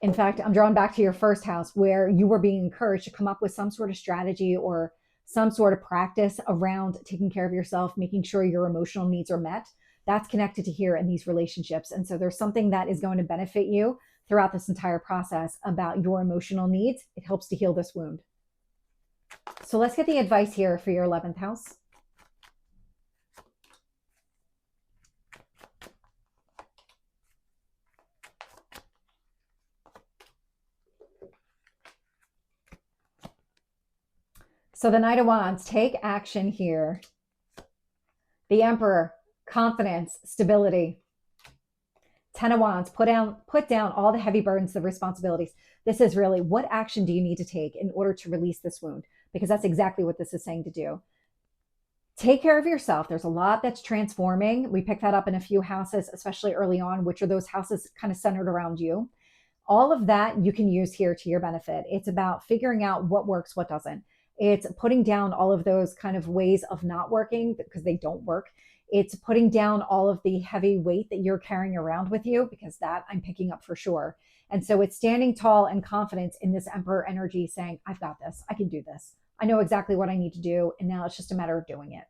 In fact, I'm drawn back to your first house where you were being encouraged to come up with some sort of strategy or some sort of practice around taking care of yourself, making sure your emotional needs are met. That's connected to here in these relationships. And so there's something that is going to benefit you throughout this entire process about your emotional needs. It helps to heal this wound. So let's get the advice here for your 11th house. So the Knight of Wands, take action here. The Emperor, confidence, stability. Ten of Wands, put down all the heavy burdens of responsibilities. This is really, what action do you need to take in order to release this wound? Because that's exactly what this is saying to do. Take care of yourself. There's a lot that's transforming. We picked that up in a few houses, especially early on, which are those houses kind of centered around you. All of that you can use here to your benefit. It's about figuring out what works, what doesn't. It's putting down all of those kind of ways of not working because they don't work. It's putting down all of the heavy weight that you're carrying around with you, because that I'm picking up for sure. And so it's standing tall and confidence in this Emperor energy saying, I've got this. I can do this. I know exactly what I need to do. And now it's just a matter of doing it.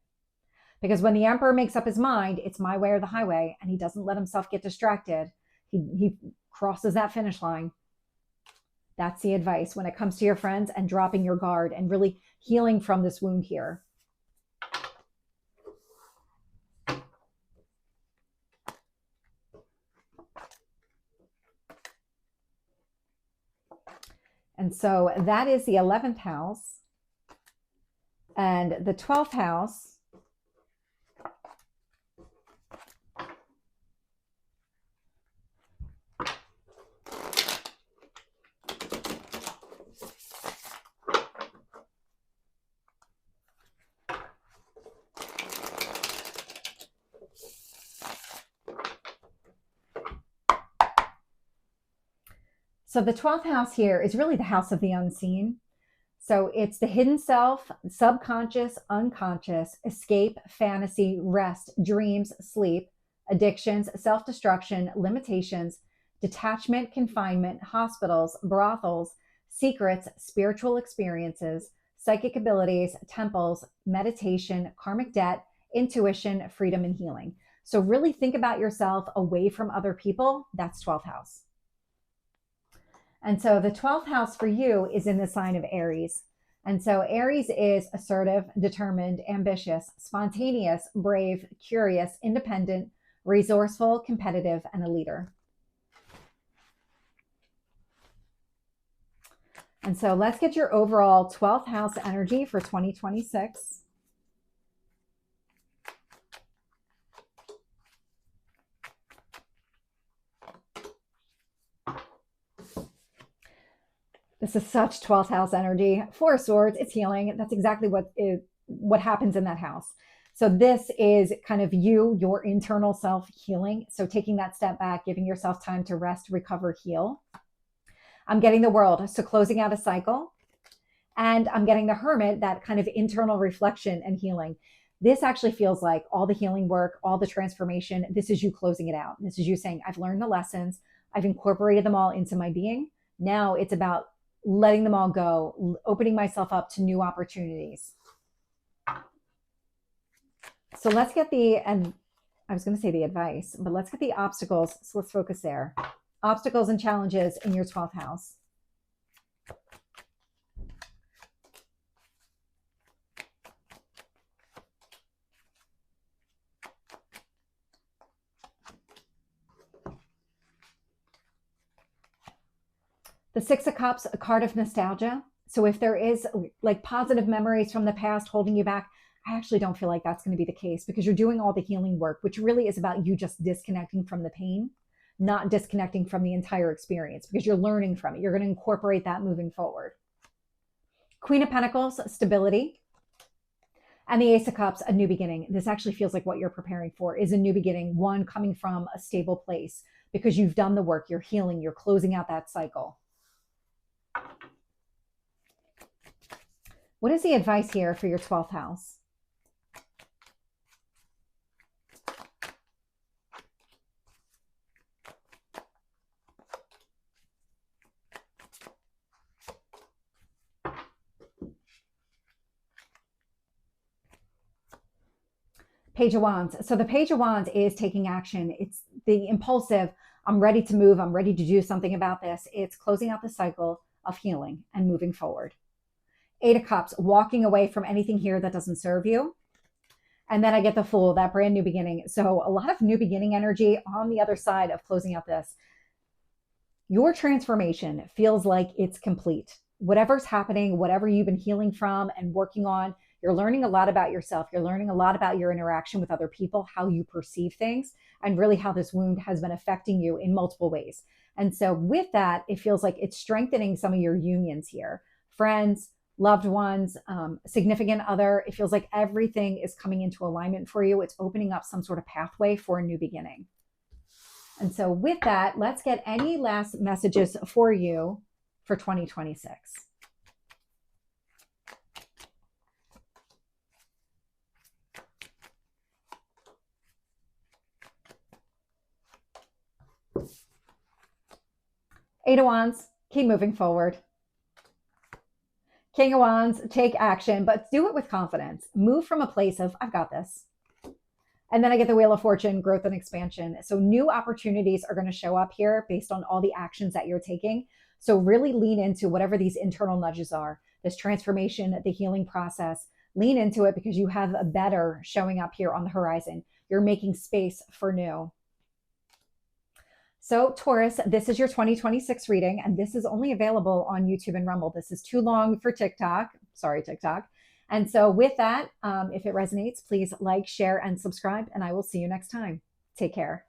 Because when the Emperor makes up his mind, it's my way or the highway, and he doesn't let himself get distracted. He crosses that finish line. That's the advice when it comes to your friends and dropping your guard and really healing from this wound here. And so that is the 11th house. And the 12th house So the 12th house here is really the house of the unseen. So it's the hidden self, subconscious, unconscious, escape, fantasy, rest, dreams, sleep, addictions, self-destruction, limitations, detachment, confinement, hospitals, brothels, secrets, spiritual experiences, psychic abilities, temples, meditation, karmic debt, intuition, freedom, and healing. So really think about yourself away from other people. That's 12th house. And so the 12th house for you is in the sign of Aries. And so Aries is assertive, determined, ambitious, spontaneous, brave, curious, independent, resourceful, competitive, and a leader. And so let's get your overall 12th house energy for 2026. This is such 12th house energy. Four of Swords, it's healing. That's exactly what happens in that house. So this is kind of you, your internal self healing. So taking that step back, giving yourself time to rest, recover, heal. I'm getting the World, so closing out a cycle. And I'm getting the Hermit, that kind of internal reflection and healing. This actually feels like all the healing work, all the transformation. This is you closing it out. This is you saying, I've learned the lessons. I've incorporated them all into my being. Now it's about letting them all go, opening myself up to new opportunities. So let's get and I was going to say the advice, but let's get the obstacles. So let's focus there. Obstacles and challenges in your 12th house. The Six of Cups, a card of nostalgia. So if there is like positive memories from the past holding you back, I actually don't feel like that's going to be the case, because you're doing all the healing work, which really is about you just disconnecting from the pain, not disconnecting from the entire experience, because you're learning from it. You're going to incorporate that moving forward. Queen of Pentacles, stability. And the Ace of Cups, a new beginning. This actually feels like what you're preparing for is a new beginning, one coming from a stable place, because you've done the work, you're healing, you're closing out that cycle. What is the advice here for your 12th house? Page of Wands. So the Page of Wands is taking action. It's the impulsive, I'm ready to move, I'm ready to do something about this. It's closing out the cycle of healing and moving forward. Eight of Cups, walking away from anything here that doesn't serve you. And then I get the Fool, that brand new beginning. So a lot of new beginning energy on the other side of closing out this. Your transformation feels like it's complete. Whatever's happening, whatever you've been healing from and working on, you're learning a lot about yourself. You're learning a lot about your interaction with other people, how you perceive things, and really how this wound has been affecting you in multiple ways. And so with that, it feels like it's strengthening some of your unions here. Friends, loved ones, significant other. It feels like everything is coming into alignment for you. It's opening up some sort of pathway for a new beginning. And so with that, let's get any last messages for you for 2026. Eight of Wands, keep moving forward. King of Wands, take action, but do it with confidence. Move from a place of, I've got this. And then I get the Wheel of Fortune, growth and expansion. So new opportunities are going to show up here based on all the actions that you're taking. So really lean into whatever these internal nudges are, this transformation, the healing process. Lean into it because you have a better showing up here on the horizon. You're making space for new. So, Taurus, this is your 2026 reading, and this is only available on YouTube and Rumble. This is too long for TikTok. Sorry, TikTok. And so, with that, if it resonates, please like, share, and subscribe, and I will see you next time. Take care.